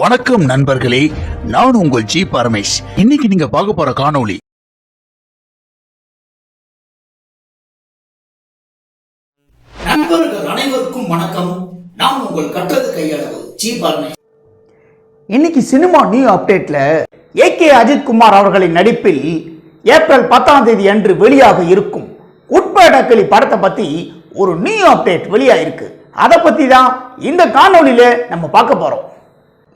வணக்கம் நண்பர்களே, நான் உங்கள் ஜி பரமேஷ். இன்னைக்கு நீங்க பார்க்க போற காணொளி நண்பர்கள் அனைவருக்கும் வணக்கம். நான் உங்கள் கற்றது கையளவு ஜி பரமேஷ். இன்னைக்கு சினிமா நியூ அப்டேட்ல ஏகே அஜித் குமார் அவர்களின் நடிப்பில் ஏப்ரல் 10ஆம் தேதி அன்று வெளியாக இருக்கும் உட்படக்களி படத்தை பத்தி ஒரு நியூ அப்டேட் வெளியாயிருக்கு. அதை பத்தி தான் இந்த காணொலியில நம்ம பார்க்க போறோம்.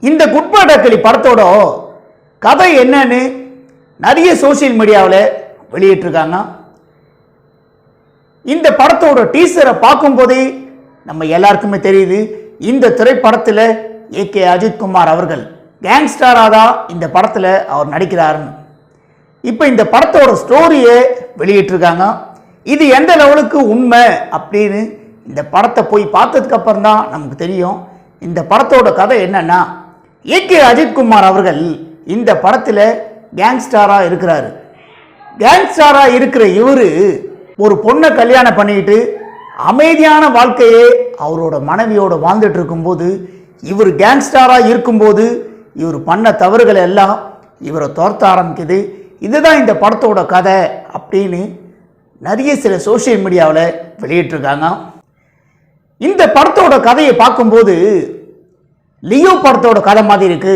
இந்த குட்படக்களி படத்தோட கதை என்னன்னு நிறைய சோசியல் மீடியாவில் வெளியிட்டிருக்காங்க. இந்த படத்தோட டீசரை பார்க்கும்போதே நம்ம எல்லாருக்குமே தெரியுது, இந்த திரைப்படத்தில் ஏகே அஜித் குமார் அவர்கள் கேங்ஸ்டராக தான் இந்த படத்தில் அவர் நடிக்கிறாருன்னு. இப்போ இந்த படத்தோட ஸ்டோரியை வெளியிட்டிருக்காங்க. இது எந்த லெவலுக்கு உண்மை அப்படின்னு இந்த படத்தை போய் பார்த்ததுக்கு அப்புறம் தான் நமக்கு தெரியும். இந்த படத்தோட கதை என்னன்னா, ஏகே அஜித் குமார் அவர்கள் இந்த படத்தில் கேங்ஸ்டாராக இருக்கிறாரு. கேங்ஸ்டாராக இருக்கிற இவர் ஒரு பொண்ணை கல்யாணம் பண்ணிக்கிட்டு அமைதியான வாழ்க்கையே அவரோட மனைவியோட வாழ்ந்துட்டு இருக்கும்போது, இவர் கேங்ஸ்டாராக இருக்கும்போது இவர் பண்ண தவறுகளை எல்லாம் இவரை துரத்த ஆரம்பிக்குது. இதுதான் இந்த படத்தோட கதை அப்படின்னு நிறைய சில சோசியல் மீடியாவில் வெளியிட்டிருக்காங்க. இந்த படத்தோட கதையை பார்க்கும்போது லியோ படத்தோட கதை மாதிரி இருக்கு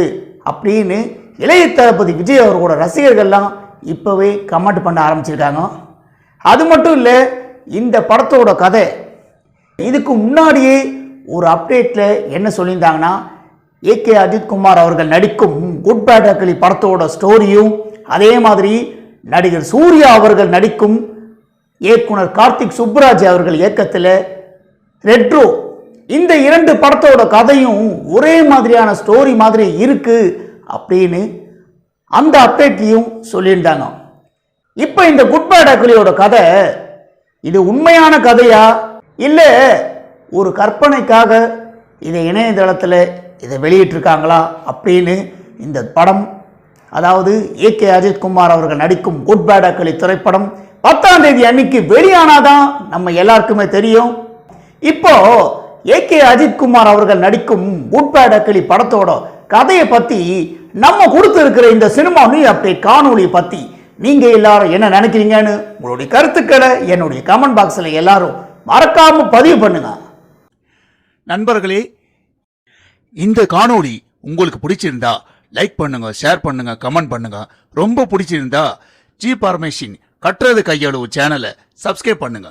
அப்படின்னு இளைய தளபதி விஜய் அவர்களோட ரசிகர்கள்லாம் இப்போவே கமெண்ட் பண்ண ஆரம்பிச்சிருக்காங்க. அது மட்டும் இல்லை, இந்த படத்தோட கதை இதுக்கு முன்னாடியே ஒரு அப்டேட்டில் என்ன சொல்லியிருந்தாங்கன்னா, ஏகே அஜித் குமார் அவர்கள் நடிக்கும் குட்படக்களி படத்தோட ஸ்டோரியும், அதே மாதிரி நடிகர் சூர்யா அவர்கள் நடிக்கும் இயக்குனர் கார்த்திக் சுப்புராஜ் அவர்கள் இயக்கத்தில் ரெட்ரோ, இந்த இரண்டு படத்தோட கதையும் ஒரே மாதிரியான ஸ்டோரி மாதிரி இருக்கு அப்படின்னு அந்த அப்டேட்லையும் சொல்லியிருந்தாங்க. இப்போ இந்த குட்படக்களியோட கதை இது உண்மையான கதையா இல்லை ஒரு கற்பனைக்காக இதை இணையதளத்தில் இதை வெளியிட்டிருக்காங்களா அப்படின்னு இந்த படம், அதாவது ஏகே அஜித் குமார் அவர்கள் நடிக்கும் குட்படக்களி திரைப்படம் 10ஆம் தேதி அன்னைக்கு வெளியானாதான் நம்ம எல்லாருக்குமே தெரியும். இப்போ ஏகே அஜித் குமார் அவர்கள் நடிக்கும் குட்படக்களி படத்தோட கதையை பத்தி நம்ம கொடுத்திருக்கிற இந்த சினிமா நியூ அப்டேட் காணொலியை பத்தி நீங்க எல்லாரும் என்ன நினைக்கிறீங்கன்னு உங்களுடைய கருத்துக்களை என்னுடைய கமெண்ட் பாக்ஸ்ல எல்லாரும் மறக்காம பதிவு பண்ணுங்க. நண்பர்களே, இந்த காணொளி உங்களுக்கு பிடிச்சிருந்தா லைக் பண்ணுங்க, ஷேர் பண்ணுங்க, கமெண்ட் பண்ணுங்க. ரொம்ப பிடிச்சிருந்தா ஜி பரமேஷின் கற்றது கையளவு சேனலை சப்ஸ்கிரைப் பண்ணுங்க.